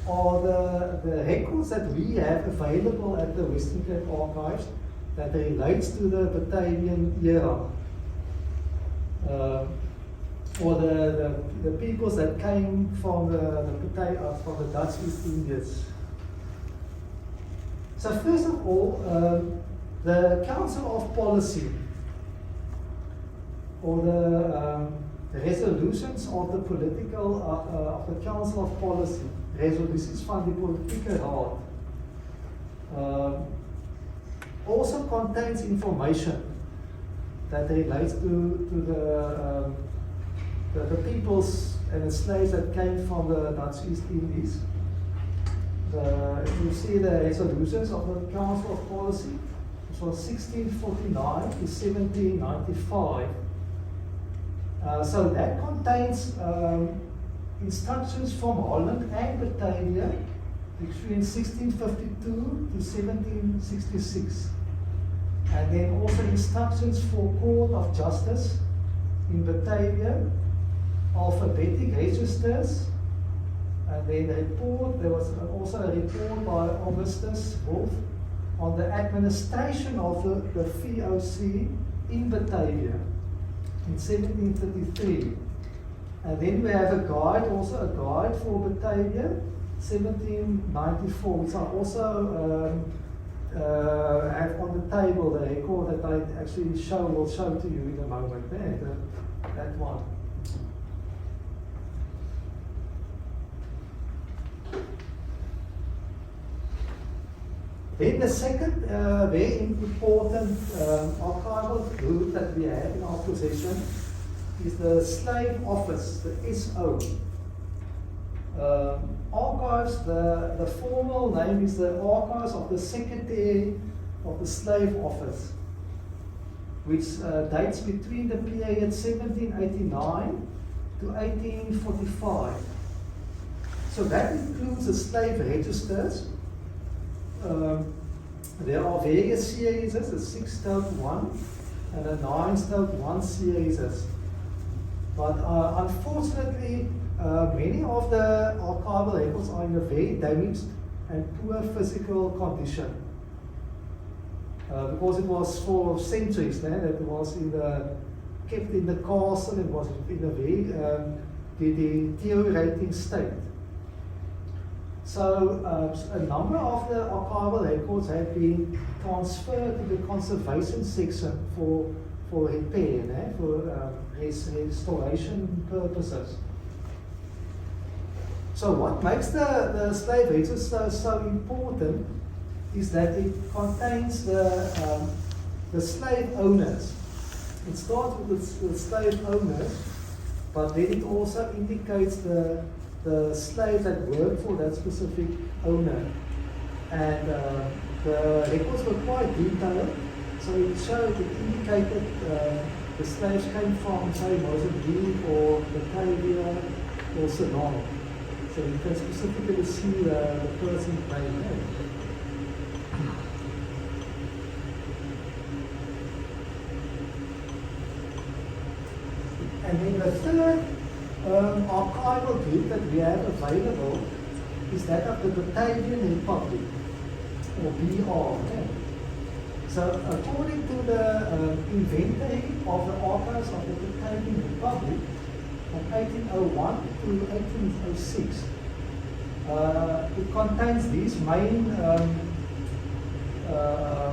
are the records that we have available at the Western Cape Archives that relates to the Batavian era. Or the peoples that came from from the Dutch East Indies. So first of all, the Council of Policy, or the resolutions of the political of the Council of Policy, resoluties van die politieke raad, also contains information that relates to the peoples and the slaves that came from the Dutch East Indies. You see the resolutions of the Council of Policy, which was 1649 to 1795. So that contains instructions from Holland and Batavia between 1652 to 1766. And then also instructions for Court of Justice in Batavia, alphabetic registers, and then a report. There was also a report by Augustus Wolff on the administration of the VOC in Batavia in 1733. And then we have a guide, also a guide for Batavia, 1794, which I also have on the table, the record that I actually will show to you in a moment there, that one. Then the second very important archival group that we have in our possession is the Slave Office, the SO. Archives, the formal name is the Archives of the Secretary of the Slave Office, which dates between the period 1789 to 1845. So that includes the slave registers. There are various series, a 6-1 and a 9-1 series. But unfortunately, many of the archival records are in a very damaged and poor physical condition. Because it was for centuries that it was kept in the castle, it was in a very deteriorating state. So a number of the archival records have been transferred to the conservation section for repair, for restoration purposes. So what makes the slave register so important is that it contains the slave owners. It starts with the slave owners, but then it also indicates the slaves that work for that specific owner. And the records were quite detailed, so it indicated the slaves came from, say, Mozambique or Batavia or Ceylon. So you can specifically see the person's name. And then the third archival group that we have available is that of the Batavian Republic, or BR. So according to the inventory of the archives of the Batavian Republic from 1801 to 1806, it contains these main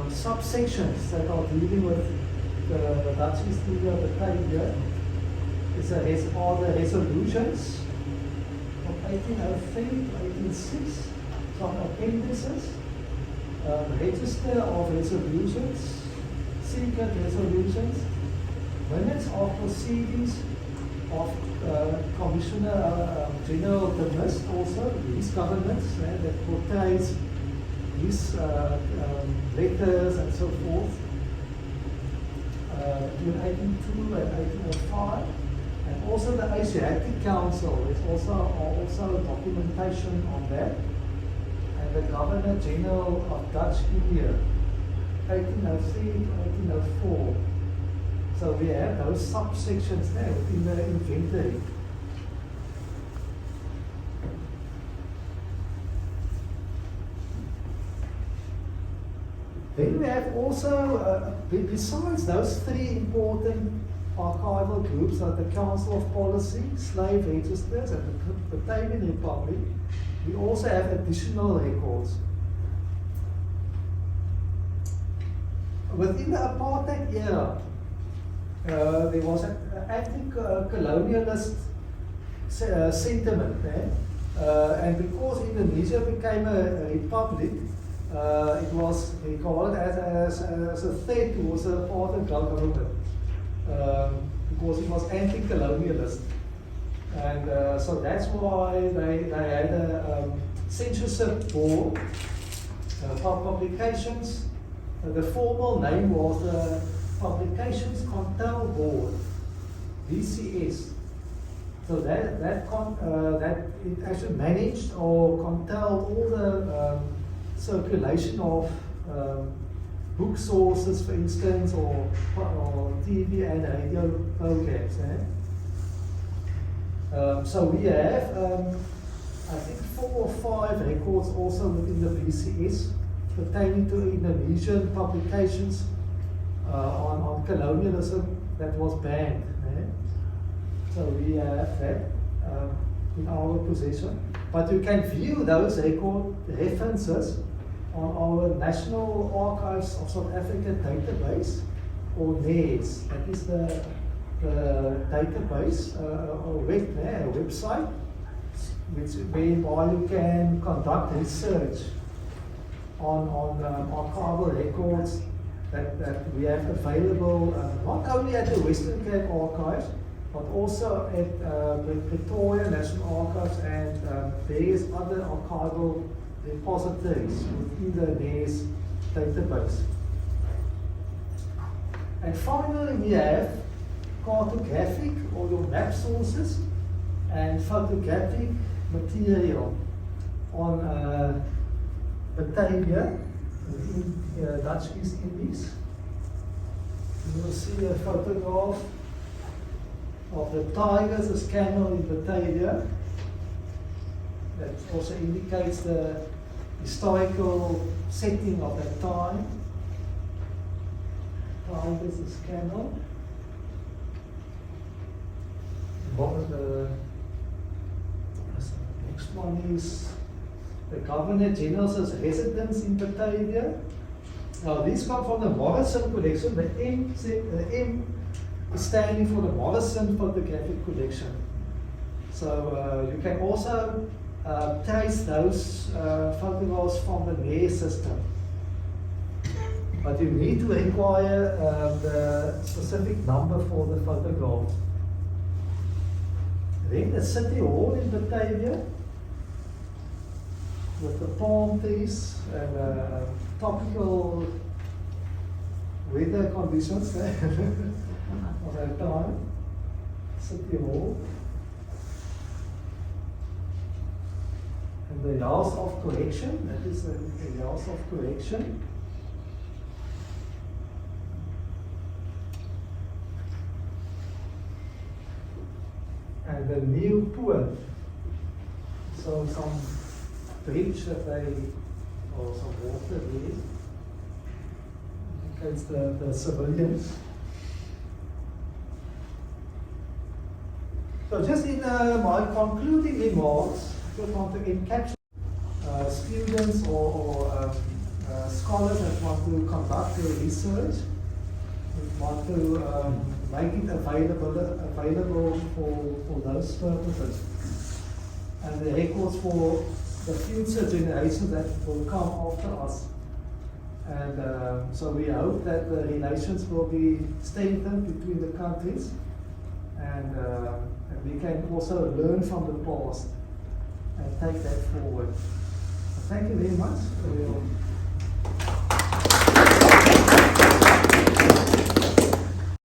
subsections that are dealing with the Dutch East India, Batavia. Are the resolutions from 1803 to 1806, some appendices, register of resolutions, secret resolutions, minutes of proceedings of Commissioner General de Mist, also his governments that portrays his letters and so forth between 1802 and 1805. And also the Asiatic Council, there's also documentation on that. And the Governor General of Dutch India, 1803 to 1804. So we have those subsections there within the inventory. Then we have also, besides those three important archival groups, like the Council of Policy, Slave Registers, and the Batavian Republic, we also have additional records. Within the apartheid era, there was an anti-colonialist sentiment there, and because Indonesia became a republic, it was regarded as a threat towards the apartheid government, because it was anti-colonialist, and so that's why they had a censorship board for publications. The formal name was the Publications Control Board, VCS. So that it actually managed or controlled all the circulation of book sources, for instance, or TV and radio programs. So we have, I think, 4 or 5 records also within the VCS pertaining to Indonesian publications on colonialism that was banned. So we have that in our possession. But you can view those record references on our National Archives of South Africa database, or NARS. That is the database, a website, whereby you can conduct research on archival records that we have available, not only at the Western Cape Archives, but also at the Pretoria National Archives and various other archival repositories within the NARS database. And finally, we have cartographic or your map sources and photographic material on Batavia in Dutch East Indies. You will see a photograph of the tigers as camel in Batavia. That also indicates the historical setting of that time. Tigers as camel. The next one is the Governor General's residence in Batavia. Now these come from the Morrison collection. The M is standing for the Morrison Photographic Collection. So you can also trace those photographs from the NARS system. But you need to inquire the specific number for the photograph. Then the City Hall in Batavia, with the palm trees and tropical weather conditions of that time. City Hall. And the House of Correction, that is the House of Correction. And the new pool. So some bridge that or some water there against the civilians. So just in my concluding remarks, I just want to encapsulate students or scholars that want to conduct their research, want to make it available for those purposes. And the records for the future generations that will come after us. And so we hope that the relations will be strengthened between the countries, and we can also learn from the past and take that forward. Thank you very much for your